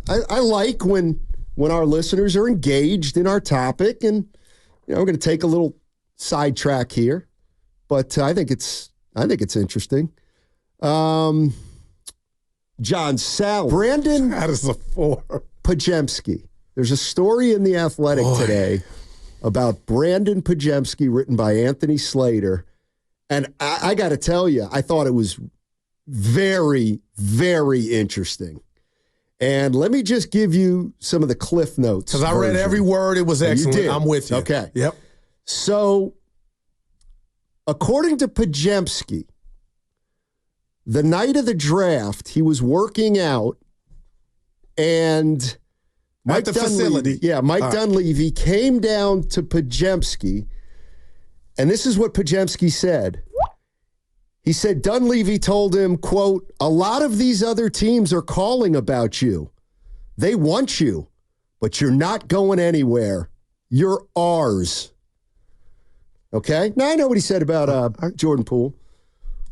I like when our listeners are engaged in our topic, and we're going to take a little sidetrack here, but I think it's interesting. John Sal, Brandin. That is a 4. Podziemski. There's a story in The Athletic today about Brandin Podziemski written by Anthony Slater. And I got to tell you, I thought it was very, very interesting. And let me just give you some of the Cliff Notes. Because I read every word. It was excellent. You did. I'm with you. Okay. Yep. So, according to Podziemski, the night of the draft, he was working out, and Mike facility. Yeah, Mike Dunleavy came down to Podziemski, and this is what Podziemski said. He said Dunleavy told him, quote, "A lot of these other teams are calling about you. They want you, but you're not going anywhere. You're ours." Okay? Now, I know what he said about Jordan Poole.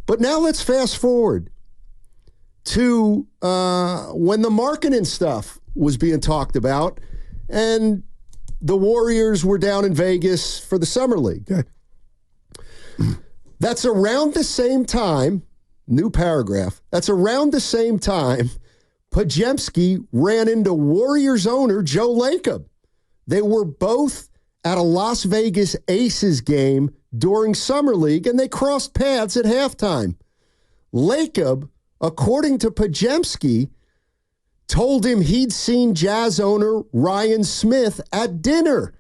But now let's fast forward to when the Markkanen stuff was being talked about and the Warriors were down in Vegas for the Summer League. Okay. That's around the same time, new paragraph, that's around the same time Podziemski ran into Warriors owner Joe Lacob. They were both at a Las Vegas Aces game during Summer League, and they crossed paths at halftime. Lacob, according to Podziemski, told him he'd seen Jazz owner Ryan Smith at dinner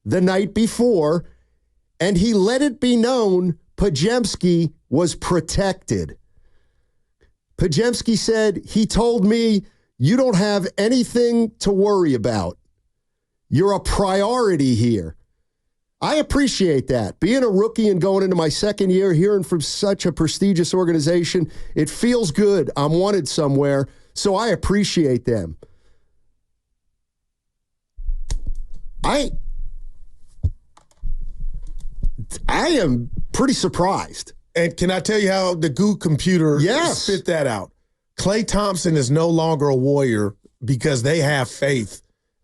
the night before, and he let it be known Podziemski was protected. Podziemski said, "He told me, you don't have anything to worry about. You're a priority here." I appreciate that. Being a rookie and going into my second year, hearing from such a prestigious organization, it feels good. I'm wanted somewhere, so I appreciate them. I am pretty surprised. And can I tell you how the Goo computer spit that out? Klay Thompson is no longer a Warrior because they have faith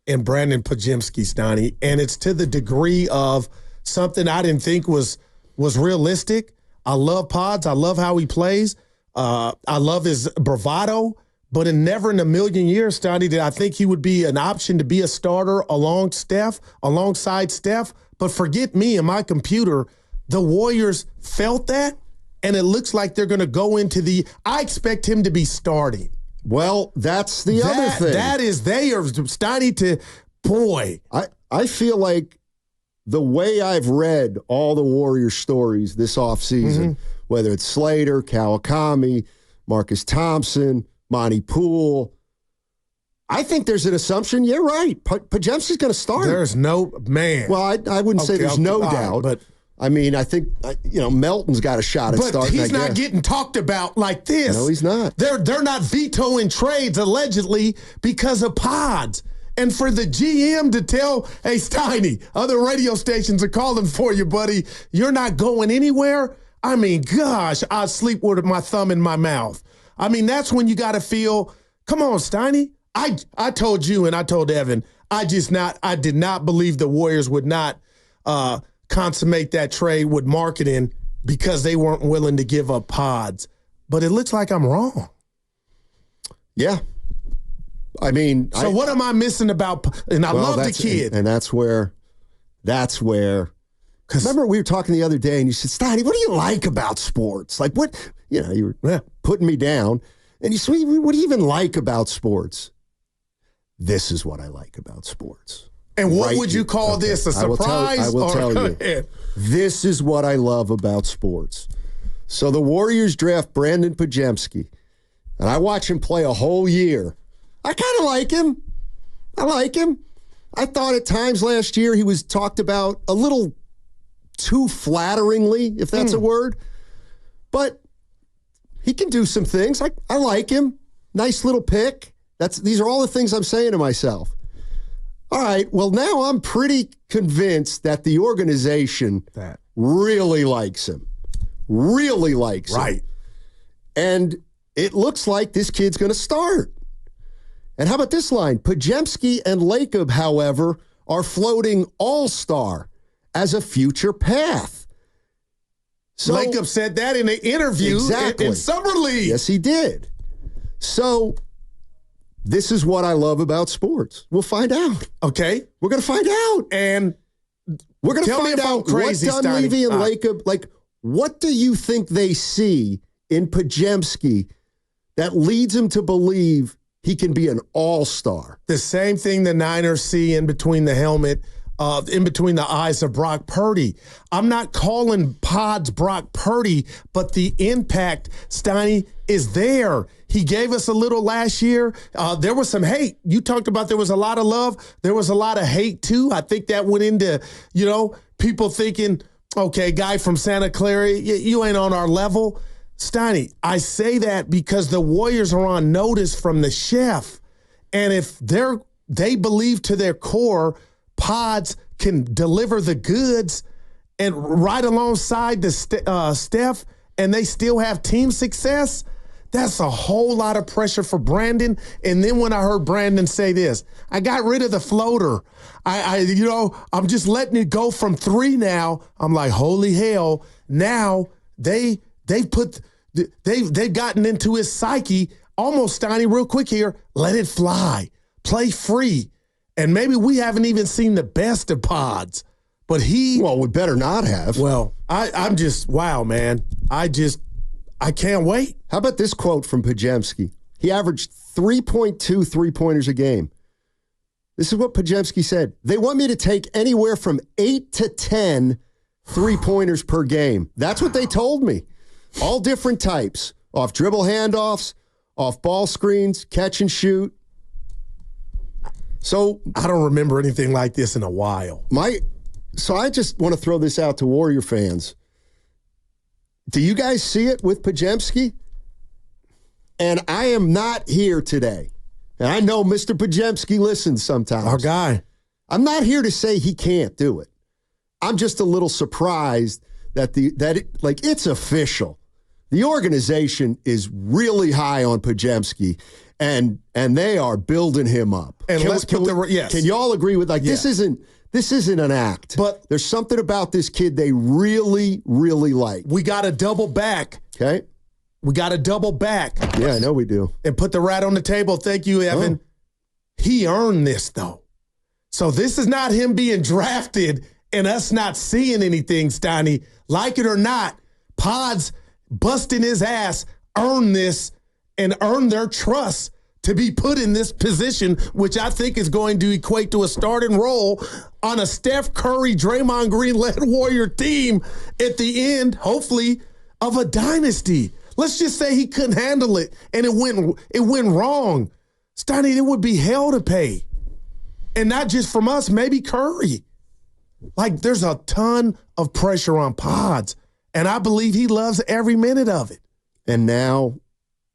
in Brandin Podziemski, Steiny, and it's to the degree of something I didn't think was realistic. I love Pods. I love how he plays. I love his bravado, but never in a million years, Steiny, did I think he would be an option to be a starter alongside Steph. But forget me and my computer, the Warriors felt that, and it looks like they're going to go into I expect him to be starting. Well, that's the other thing. That is, they are starting to, boy. I feel like the way I've read all the Warrior stories this offseason, whether it's Slater, Kawakami, Marcus Thompson, Monty Poole, I think there's an assumption, you're right, Podziemski's going to start. There's no, man. Well, I wouldn't say there's no doubt. But I mean, I think, Melton's got a shot at starting. But he's not getting talked about like this. No, he's not. They're not vetoing trades, allegedly, because of Pods. And for the GM to tell, hey, Steiny, other radio stations are calling for you, buddy. You're not going anywhere. I mean, gosh, I sleep with my thumb in my mouth. I mean, that's when you got to feel, come on, Steiny. I told you and I told Evan, I did not believe the Warriors would not consummate that trade with Markkanen because they weren't willing to give up Pods. But it looks like I'm wrong. Yeah. I mean. So what am I missing about, and I love the kid. And that's where, remember we were talking the other day and you said, Steiny, what do you like about sports? Like what, you were putting me down. And you said, what do you even like about sports? This is what I like about sports. And what would you call this? A surprise? I will tell you. This is what I love about sports. So the Warriors draft Brandin Podziemski, and I watch him play a whole year. I kind of like him. I thought at times last year he was talked about a little too flatteringly, if that's a word. But he can do some things. I like him. Nice little pick. These are all the things I'm saying to myself. All right, well, now I'm pretty convinced that the organization really likes him. Really likes him. Right. And it looks like this kid's going to start. And how about this line? Podziemski and Lacob, however, are floating all-star as a future path. So, Lacob said that in an interview in Summer League. Yes, he did. So this is what I love about sports. We'll find out. Okay. We're going to find out. And we're going to find out what Dunleavy and Lacob, like, what do you think they see in Podziemski that leads him to believe he can be an all-star? The same thing the Niners see in between the helmet, in between the eyes of Brock Purdy. I'm not calling Pods Brock Purdy, but the impact, Steiny, is there. He gave us a little last year. There was some hate. You talked about there was a lot of love. There was a lot of hate, too. I think that went into, people thinking, okay, guy from Santa Clara, you ain't on our level. Steiny, I say that because the Warriors are on notice from the chef. And if they believe to their core Pods can deliver the goods and right alongside the Steph, and they still have team success, that's a whole lot of pressure for Brandin. And then when I heard Brandin say this, I got rid of the floater. I'm just letting it go from 3 now. I'm like, holy hell. Now they've gotten into his psyche, almost, Steiny, real quick here, let it fly, play free. And maybe we haven't even seen the best of Pods, but well, we better not have. Well, I'm just, wow, man. I can't wait. How about this quote from Podziemski? He averaged 3.2 three-pointers a game. This is what Podziemski said. They want me to take anywhere from 8 to 10 three-pointers per game. That's what they told me. All different types. Off dribble handoffs, off ball screens, catch and shoot. So I don't remember anything like this in a while. So I just want to throw this out to Warrior fans. Do you guys see it with Podziemski? And I am not here today. And I know Mr. Podziemski listens sometimes. Our guy. I'm not here to say he can't do it. I'm just a little surprised that it's official. The organization is really high on Podziemski, and they are building him up. And can you all agree with this isn't an act? But there's something about this kid they really, really like. We got to double back. Okay. We got to double back. Yeah, I know we do. And put the rat on the table. Thank you, Evan. Oh. He earned this, though. So this is not him being drafted and us not seeing anything, Steiny. Like it or not, Pods busting his ass earned this and earned their trust to be put in this position, which I think is going to equate to a starting role on a Steph Curry, Draymond Green-led Warrior team at the end, hopefully, of a dynasty. Let's just say he couldn't handle it and it went wrong. Steiny, it would be hell to pay. And not just from us, maybe Curry. Like, there's a ton of pressure on Pods, and I believe he loves every minute of it. And now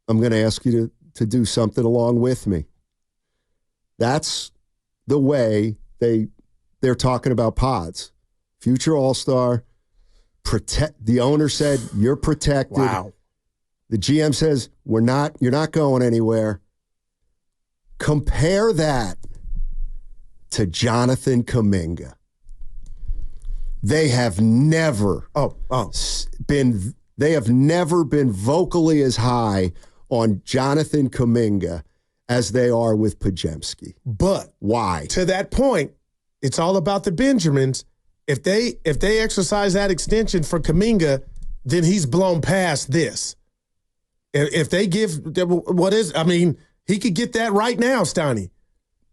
I'm going to ask you to do something along with me. That's the way they're talking about Pods. Future All-Star. The owner said, you're protected. Wow. The GM says, you're not going anywhere. Compare that to Jonathan Kuminga. They have never been vocally as high on Jonathan Kuminga as they are with Podziemski. But why? To that point, it's all about the Benjamins. If they exercise that extension for Kuminga, then he's blown past this. If they give he could get that right now, Steiny.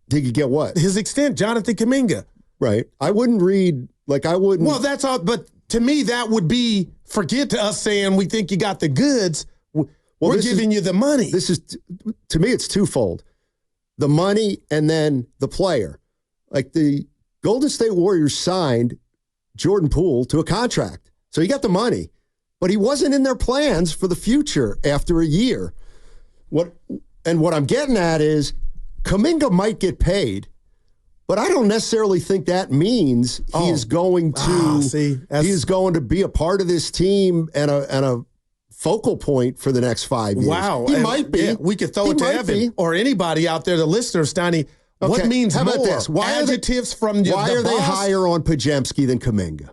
He could get what? His extent, Jonathan Kuminga. Right. I wouldn't read, I wouldn't. Well, that's all. But to me, that would be, forget to us saying we think you got the goods. We're giving you the money. This is, to me, it's twofold. The money and then the player. Like the Golden State Warriors signed Jordan Poole to a contract. So he got the money. But he wasn't in their plans for the future after a year. What I'm getting at is Kuminga might get paid, but I don't necessarily think that means he is going to be a part of this team and a focal point for the next 5 years. Wow. He might be. Yeah, we could throw it to Evan or anybody out there, the listener, Steiny. Okay, what means how about more? this? Adjectives from the Why are they boss? higher on Podziemski than Kuminga?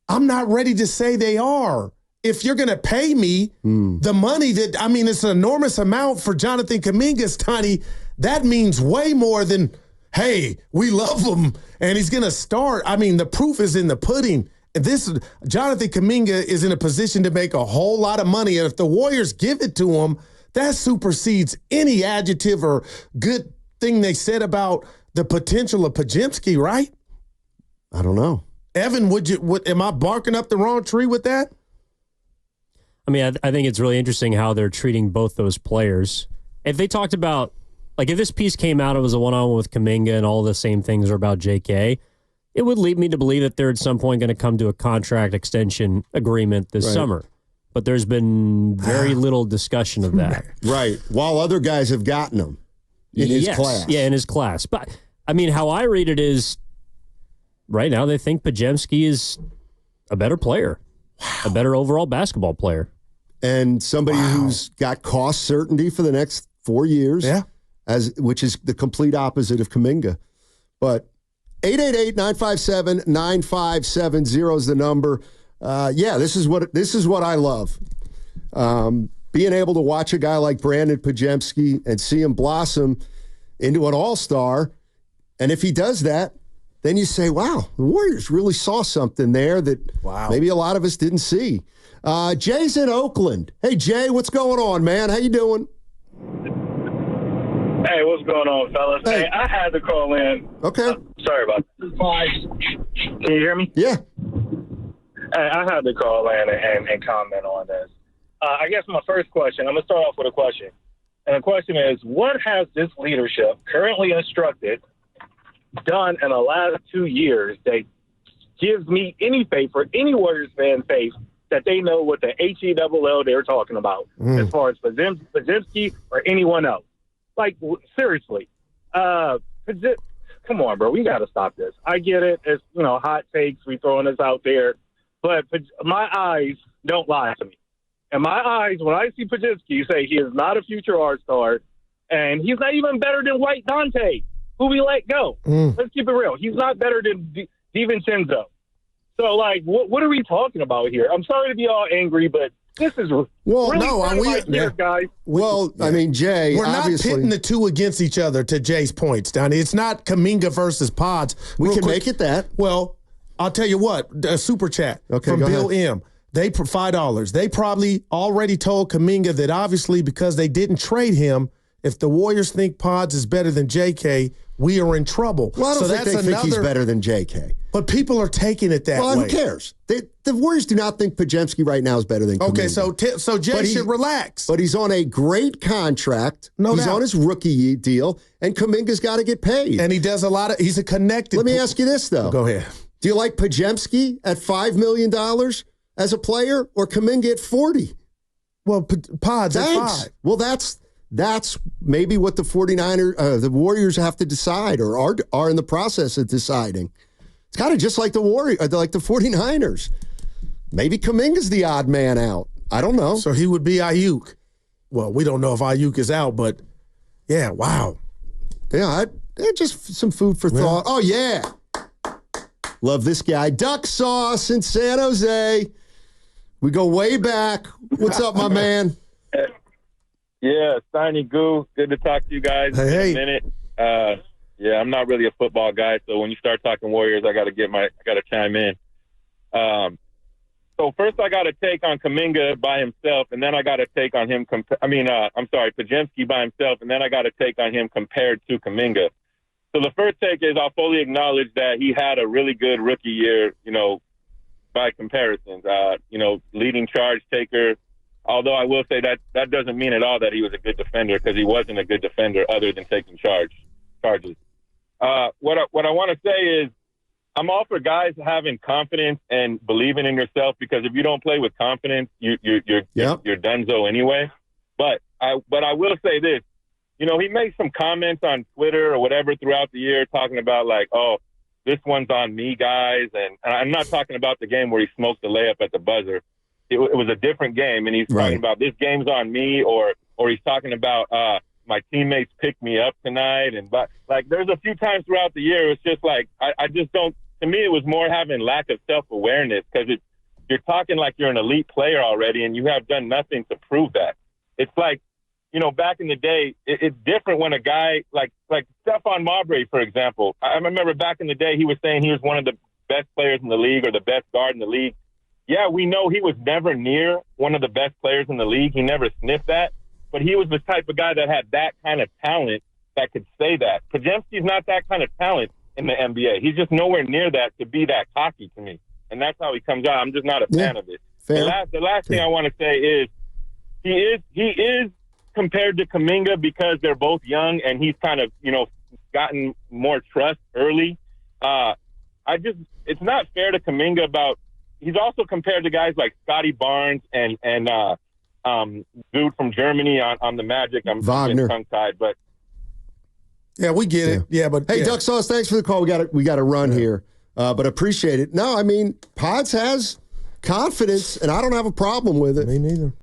I'm not ready to say they are. If you're going to pay me the money it's an enormous amount for Jonathan Kuminga, Steiny, that means way more than, hey, we love him and he's going to start. I mean, the proof is in the pudding. Jonathan Kuminga is in a position to make a whole lot of money. And if the Warriors give it to him, that supersedes any adjective or good thing they said about the potential of Podziemski, right? I don't know. Evan, am I barking up the wrong tree with that? I mean, I think it's really interesting how they're treating both those players. If they talked about, like, if this piece came out, it was a one-on-one with Kuminga and all the same things are about JK, it would lead me to believe that they're at some point going to come to a contract extension agreement this summer. But there's been very little discussion of that. Right. While other guys have gotten him in his class. Yeah, in his class. But, I mean, how I read it is right now they think Podziemski is a better player, a better overall basketball player. And somebody who's got cost certainty for the next 4 years, which is the complete opposite of Kuminga. But 888-957-9570 is the number. This is what I love. Being able to watch a guy like Brandin Podziemski and see him blossom into an all-star. And if he does that, then you say, wow, the Warriors really saw something there that maybe a lot of us didn't see. Jay's in Oakland. Hey, Jay, what's going on, man? How you doing? Hey, what's going on, fellas? Hey, I had to call in. Okay. Sorry about that. Can you hear me? Yeah. Hey, I had to call in and comment on this. I guess my first question, I'm going to start off with a question. And the question is, what has this leadership currently instructed done in the last 2 years that gives me any faith or any Warriors fan faith that they know what the HELL they're talking about as far as Podziemski or anyone else? Like, seriously. Come on, bro. We got to stop this. I get it. It's, hot takes. We throwing this out there. But my eyes don't lie to me. And my eyes, when I see Podziemski, say he is not a future all-star, and he's not even better than White Dante, who we let go. Let's keep it real. He's not better than DiVincenzo. So, like, what are we talking about here? I'm sorry to be all angry, but this is guys. Well, I mean, Jay, we're not pitting the two against each other, to Jay's points, Donnie. It's not Kuminga versus Pods. We can make it that. Well, I'll tell you what, a super chat from Bill M. They for $5. They probably already told Kuminga that obviously because they didn't trade him, if the Warriors think Pods is better than JK, we are in trouble. Well, I don't think he's better than JK. But people are taking it that way. Well, who cares? The Warriors do not think Podziemski right now is better than Kuminga. Okay, so Jay should relax. But he's on a great contract. He's on his rookie deal, and Kuminga's got to get paid. And he does he's a connected. Let me ask you this, though. Go ahead. Do you like Podziemski at $5 million as a player or Kuminga at 40? Well, Pods at 5. Well, that's maybe what the Warriors have to decide or are in the process of deciding. It's kind of just like the 49ers. Maybe Kuminga's the odd man out. I don't know. So he would be Ayuk. Well, we don't know if Ayuk is out, but yeah, wow. Yeah, just some food for thought. Oh, yeah. Love this guy. Duck Sauce in San Jose. We go way back. What's up, my man? Yeah, Steiny and Guru. Good to talk to you guys in a minute. Yeah, I'm not really a football guy, so when you start talking Warriors, I got to chime in. So first, I got to take on Kuminga by himself, and then I got to take on him. Podziemski by himself, and then I got to take on him compared to Kuminga. So the first take is I'll fully acknowledge that he had a really good rookie year, by comparisons. Leading charge taker. Although I will say that doesn't mean at all that he was a good defender, because he wasn't a good defender other than taking charges. What I want to say is I'm all for guys having confidence and believing in yourself, because if you don't play with confidence, you're donezo anyway. But I will say this, he makes some comments on Twitter or whatever throughout the year talking about like, oh, this one's on me, guys. And I'm not talking about the game where he smoked the layup at the buzzer. it was a different game, and he's talking about this game's on me, or he's talking about my teammates picked me up tonight, but like there's a few times throughout the year it's just like I just don't. To me, it was more having lack of self-awareness because you're talking like you're an elite player already, and you have done nothing to prove that. It's like, back in the day, it's different when a guy like Stephon Marbury, for example. I remember back in the day he was saying he was one of the best players in the league or the best guard in the league. Yeah, we know he was never near one of the best players in the league. He never sniffed that. But he was the type of guy that had that kind of talent that could say that. Podziemski's not that kind of talent in the NBA. He's just nowhere near that to be that cocky to me. And that's how he comes out. I'm just not a fan of it. The last thing I want to say is he is compared to Kuminga because they're both young and he's kind of, gotten more trust early. It's not fair to Kuminga about he's also compared to guys like Scotty Barnes and dude from Germany on the Magic. I'm Wagner. Tongue-tied, but yeah, we get it. Yeah, but hey, Duck Sauce, thanks for the call. We got to run here, but appreciate it. No, I mean Pods has confidence, and I don't have a problem with it. Me neither.